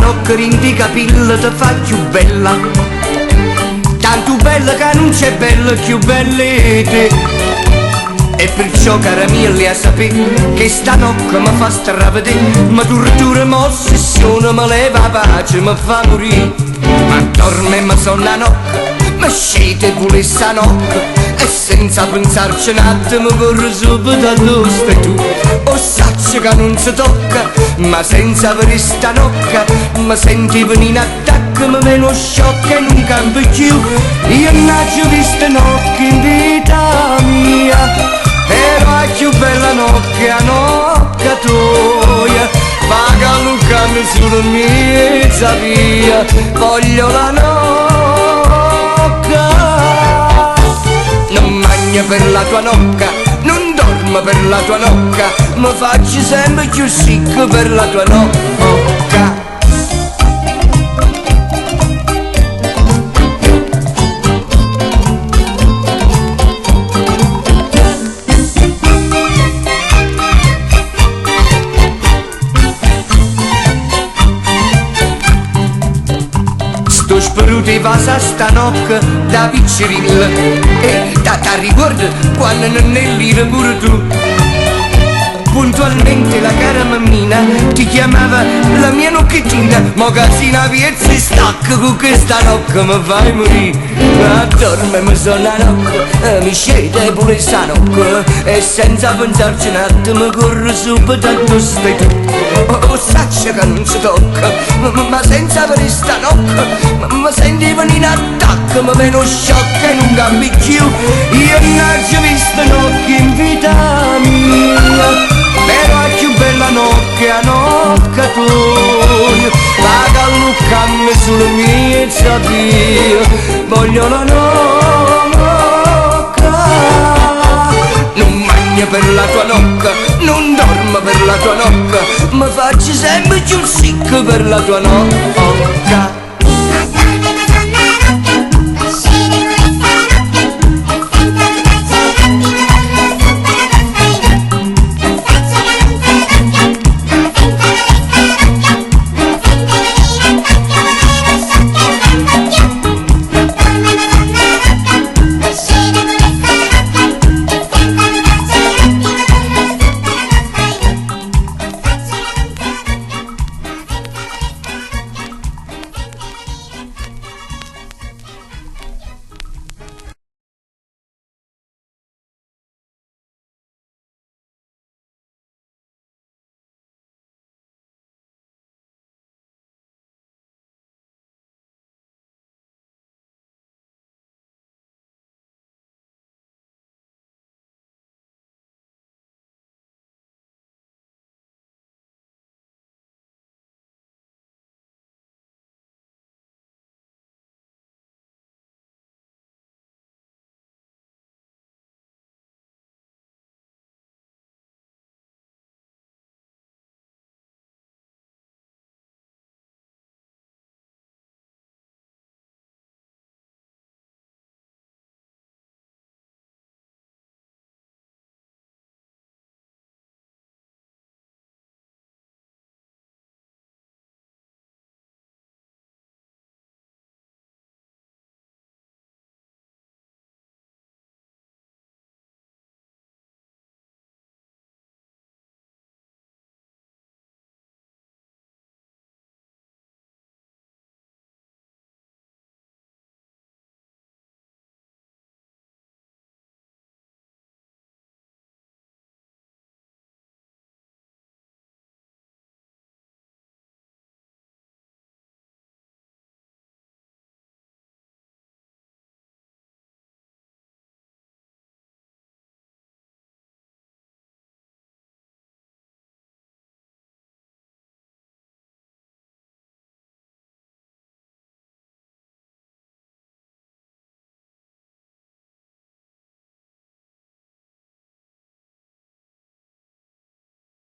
nocca rinti capilla ti fa più bella, tanto bella che non c'è bella più bella di te. E perciò cara mia lei a sapere che sta nocca mi fa stravedere, ma tortura, ma ossessione, mi leva la pace, mi fa morire. Ma dorme e mi sonna nocca, mi scende pure sta nocca, e senza pensarci un attimo corro subito addosso stai tu. O saccio che non si tocca, ma senza avere sta nocca mi senti venire in attacco, mi viene sciocca e non cambio più. Io non ho visto nocca in vita mia, era la più bella nocca tua. Paga Lucano sulla mia via, voglio la nocca. Non magno per la tua nocca, non dormo per la tua nocca, mi faccio sempre più sick per la tua nocca. Sto speruto e vas a sta nocca da piccerilla, e da ricordo quando non ne lire pure tu. Puntualmente la cara mammina ti chiamava la mia nocchettina, mo che si naviezza e stacca con questa nocca mi fai morire. Ma dorme mi sonna nocca, mi scende pure sta nocca, e senza pensarci un attimo corro subito addosso stai tu. O saccia che non si tocca, ma senza avere sta nocca mi senti venire in attacco, mi viene sciocca e non cambi più. Io non ho visto nocca in vita mia, però è più bella nocca tua. Paga Luccanne sulla mia via, voglio la nocca. Non magno per la tua nocca, non dormo per la tua nocca, mi faccio sempre più sick per la tua nocca.